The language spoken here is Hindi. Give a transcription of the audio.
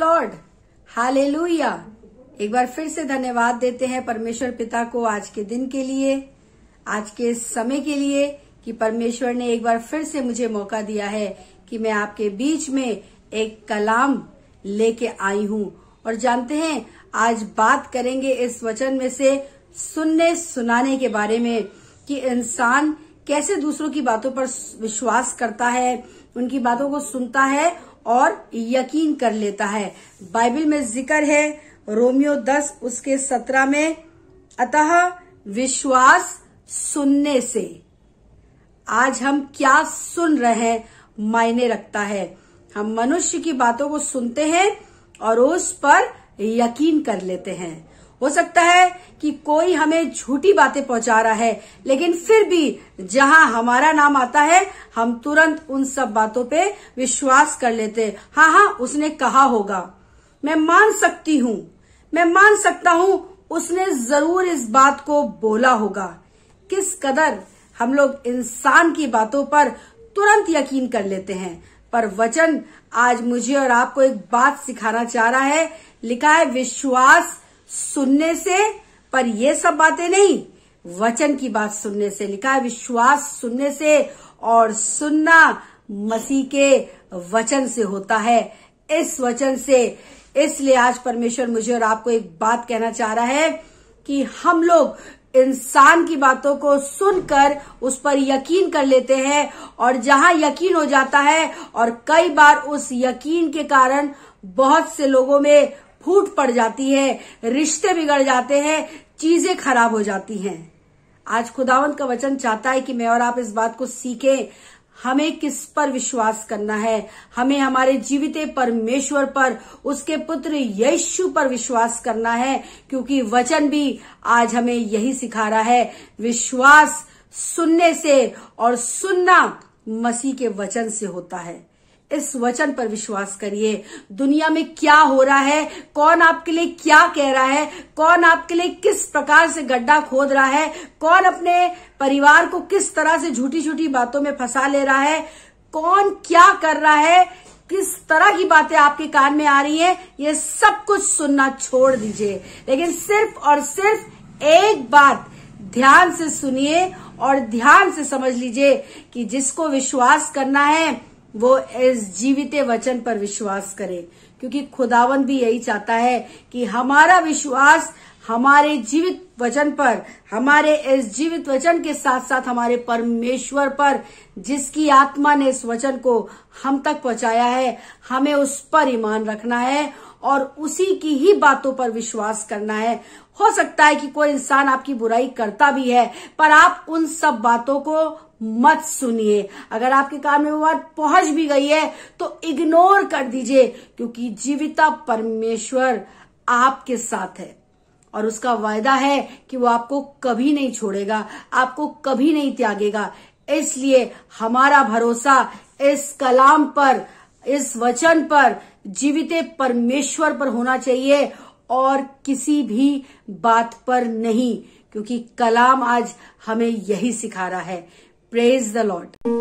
Lord, hallelujah. एक बार फिर से धन्यवाद देते हैं परमेश्वर पिता को आज के दिन के लिए, आज के समय के लिए कि परमेश्वर ने एक बार फिर से मुझे मौका दिया है कि मैं आपके बीच में एक कलाम लेके आई हूं। और जानते हैं आज बात करेंगे इस वचन में से सुनने सुनाने के बारे में कि इंसान कैसे दूसरों की बातों पर विश्वास करता है, उनकी बातों को सुनता है और यकीन कर लेता है। बाइबल में जिक्र है रोमियो 10 उसके 17 में, अतः विश्वास सुनने से। आज हम क्या सुन रहे हैं मायने रखता है। हम मनुष्य की बातों को सुनते हैं और उस पर यकीन कर लेते हैं। हो सकता है कि कोई हमें झूठी बातें पहुंचा रहा है, लेकिन फिर भी जहां हमारा नाम आता है हम तुरंत उन सब बातों पे विश्वास कर लेते हैं। हाँ, उसने कहा होगा, मैं मान सकती हूँ, मैं मान सकता हूँ, उसने जरूर इस बात को बोला होगा। किस कदर हम लोग इंसान की बातों पर तुरंत यकीन कर लेते हैं। पर वचन आज मुझे और आपको एक बात सिखाना चाह रहा है। लिखा है विश्वास सुनने से, पर ये सब बातें नहीं, वचन की बात सुनने से। लिखा है विश्वास सुनने से, और सुनना मसीह के वचन से होता है, इस वचन से। इसलिए आज परमेश्वर मुझे और आपको एक बात कहना चाह रहा है कि हम लोग इंसान की बातों को सुनकर उस पर यकीन कर लेते हैं, और जहां यकीन हो जाता है, और कई बार उस यकीन के कारण बहुत से लोगों में फूट पड़ जाती है, रिश्ते बिगड़ जाते हैं, चीजें खराब हो जाती हैं। आज खुदावंत का वचन चाहता है कि मैं और आप इस बात को सीखें। हमें किस पर विश्वास करना है? हमें हमारे जीवित परमेश्वर पर, उसके पुत्र यीशु पर विश्वास करना है, क्योंकि वचन भी आज हमें यही सिखा रहा है, विश्वास सुनने से, और सुनना मसीह के वचन से होता है। इस वचन पर विश्वास करिए। दुनिया में क्या हो रहा है, कौन आपके लिए क्या कह रहा है, कौन आपके लिए किस प्रकार से गड्ढा खोद रहा है, कौन अपने परिवार को किस तरह से झूठी झूठी बातों में फंसा ले रहा है, कौन क्या कर रहा है, किस तरह की बातें आपके कान में आ रही है, ये सब कुछ सुनना छोड़ दीजिए। लेकिन सिर्फ और सिर्फ एक बात ध्यान से सुनिए और ध्यान से समझ लीजिए कि जिसको विश्वास करना है वो इस जीवित वचन पर विश्वास करे, क्योंकि खुदावन भी यही चाहता है कि हमारा विश्वास हमारे जीवित वचन पर, हमारे इस जीवित वचन के साथ साथ हमारे परमेश्वर पर, जिसकी आत्मा ने इस वचन को हम तक पहुंचाया है, हमें उस पर ईमान रखना है और उसी की ही बातों पर विश्वास करना है। हो सकता है कि कोई इंसान आपकी बुराई करता भी है, पर आप उन सब बातों को मत सुनिए। अगर आपके कान में वो बात पहुंच भी गई है तो इग्नोर कर दीजिए, क्योंकि जीविता परमेश्वर आपके साथ है और उसका वायदा है कि वो आपको कभी नहीं छोड़ेगा, आपको कभी नहीं त्यागेगा। इसलिए हमारा भरोसा इस कलाम पर, इस वचन पर, जीवित परमेश्वर पर होना चाहिए और किसी भी बात पर नहीं, क्योंकि कलाम आज हमें यही सिखा रहा है। Praise the Lord.